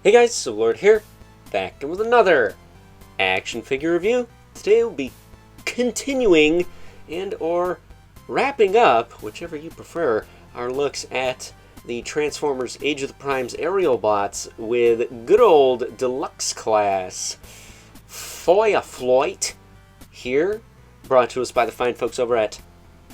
Hey guys, so Lord here, back with another action figure review. Today we'll be continuing and or wrapping up, whichever you prefer, our looks at the Transformers Age of the Primes aerial bots with good old Deluxe class Floyd here, brought to us by the fine folks over at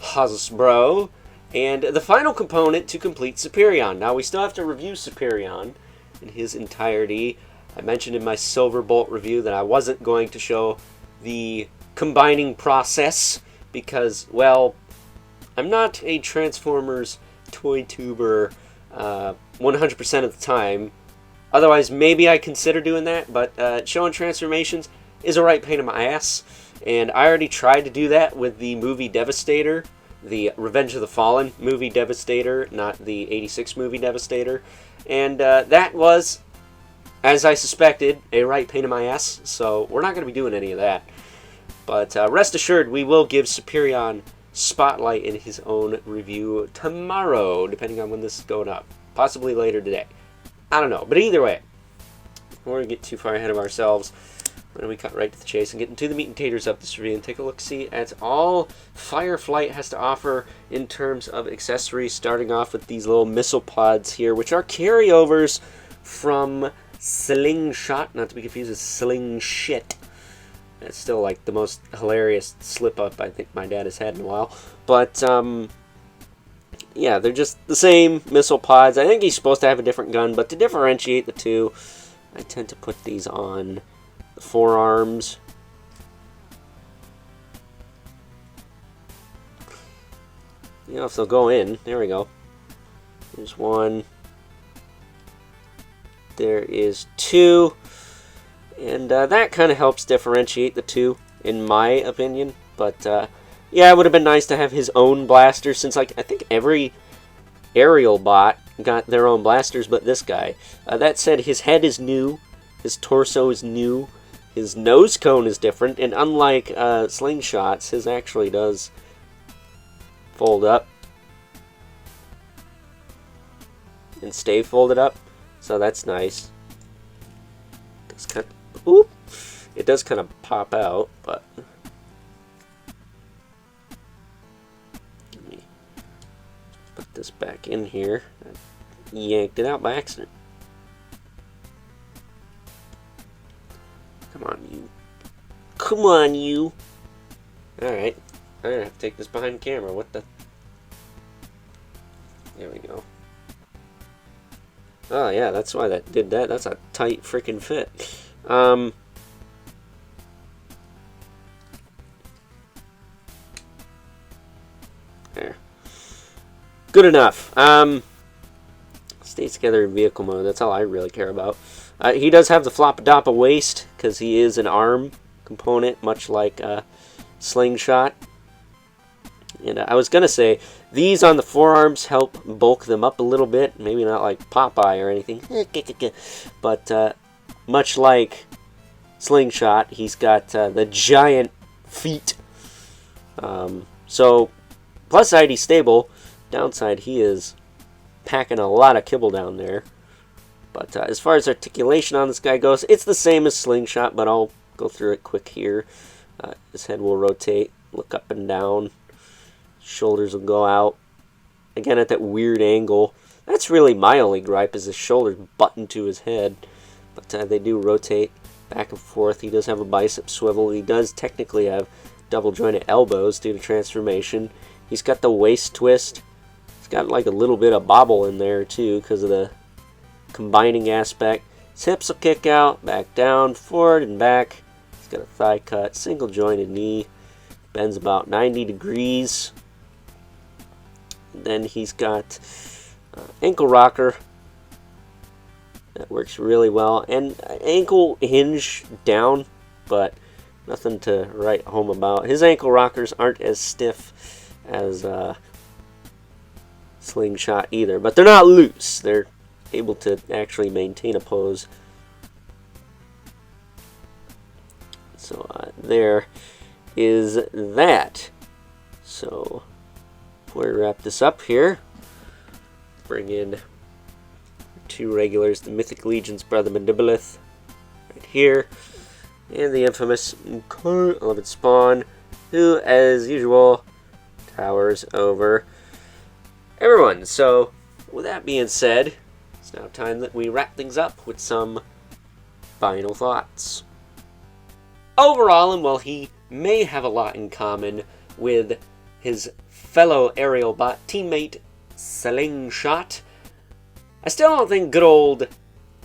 Hasbro, and the final component to complete Superion. Now we still have to review Superion in his entirety. I mentioned in my Silver Bolt review that I wasn't going to show the combining process because, well, I'm not a Transformers toy tuber 100% of the time. Otherwise, maybe I consider doing that, but showing transformations is a right pain in my ass. And I already tried to do that with the movie Devastator, the Revenge of the Fallen movie Devastator, not the '86 movie Devastator. And that was, as I suspected, a right pain in my ass, so we're not going to be doing any of that. But rest assured, we will give Superion spotlight in his own review tomorrow, depending on when this is going up. Possibly later today. I don't know, but either way, before we get too far ahead of ourselves, why don't we cut right to the chase and get into the meat and taters of this review and take a look-see at all Fireflight has to offer in terms of accessories, starting off with these little missile pods here, which are carryovers from Slingshot, not to be confused with Sling Shit. That's still like the most hilarious slip-up I think my dad has had in a while. But, yeah, they're just the same missile pods. I think he's supposed to have a different gun, but to differentiate the two, I tend to put these on the forearms. You know, if they'll go in. There we go. There's one. There is two. And that kind of helps differentiate the two, in my opinion. But, yeah, it would have been nice to have his own blaster, since, like, I think every aerial bot got their own blasters, but this guy. That said, his head is new. His torso is new. His nose cone is different, and unlike Slingshots, his actually does fold up and stay folded up, so that's nice. It does kind of pop out, but let me put this back in here. I yanked it out by accident. Come on, you. Come on, you. Alright. I'm gonna have to take this behind camera. What the? There we go. Oh, yeah, that's why that did that. That's a tight freaking fit. There. Good enough. Stays together in vehicle mode. That's all I really care about. He does have the Floppadoppa waist, because he is an ARM component, much like Slingshot. And I was going to say, these on the forearms help bulk them up a little bit. Maybe not like Popeye or anything. But much like Slingshot, he's got the giant feet. So, plus side, he's stable. Downside, he is packing a lot of kibble down there. But as far as articulation on this guy goes, it's the same as Slingshot, but I'll go through it quick here. His head will rotate, look up and down. Shoulders will go out. Again, at that weird angle. That's really my only gripe, is his shoulders button to his head. But they do rotate back and forth. He does have a bicep swivel. He does technically have double jointed elbows due to transformation. He's got the waist twist. He's got like a little bit of bobble in there too, because of the combining aspect. His hips will kick out, back down, forward and back. He's got a thigh cut, single jointed knee, bends about 90 degrees. And then he's got ankle rocker. That works really well. And ankle hinge down, but nothing to write home about. His ankle rockers aren't as stiff as Slingshot either, but they're not loose. They're able to actually maintain a pose. So there is that. So before we wrap this up here, bring in 2 regulars, the Mythic Legion's Brother Mandibilith, right here, and the infamous 11 Spawn, who, as usual, towers over everyone. So, with that being said, it's now time that we wrap things up with some final thoughts. Overall, and while he may have a lot in common with his fellow aerial bot teammate Slingshot, I still don't think good old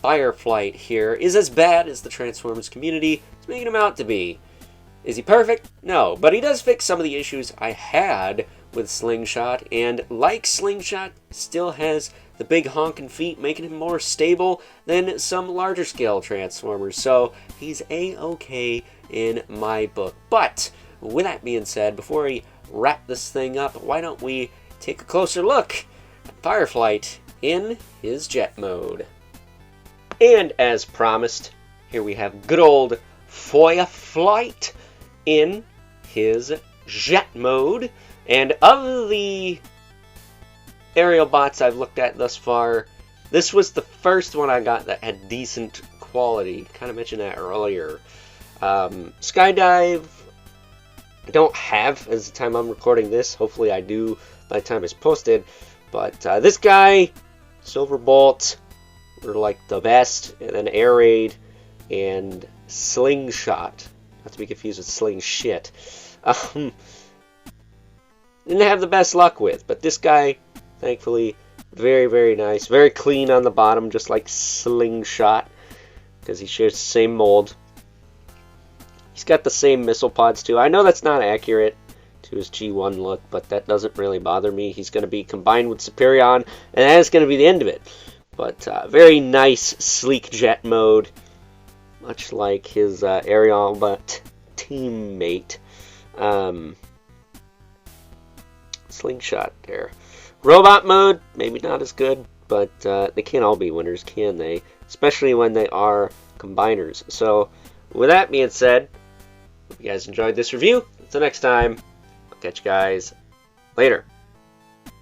Fireflight here is as bad as the Transformers community is making him out to be. Is he perfect? No, but he does fix some of the issues I had with Slingshot, and like Slingshot, still has the big honking feet, making him more stable than some larger scale Transformers, so he's A-okay in my book. But with that being said, before we wrap this thing up, why don't we take a closer look at Fireflight in his jet mode. And as promised, here we have good old Fireflight in his jet mode. And of the aerial bots I've looked at thus far, this was the first one I got that had decent quality. Kind of mentioned that earlier. Skydive, I don't have as the time I'm recording this. Hopefully I do by the time it's posted. But this guy, Silverbolt, were like the best. And then Air Raid and Slingshot. Not to be confused with Sling Shit. Didn't have the best luck with, but this guy, thankfully, very, very nice. Very clean on the bottom, just like Slingshot, because he shares the same mold. He's got the same missile pods, too. I know that's not accurate to his G1 look, but that doesn't really bother me. He's going to be combined with Superion, and that is going to be the end of it. But very nice, sleek jet mode, much like his aerial but teammate. Slingshot there. Robot mode, maybe not as good, but they can't all be winners, can they? Especially when they are combiners. So, with that being said, hope you guys enjoyed this review. Until next time, I'll catch you guys later.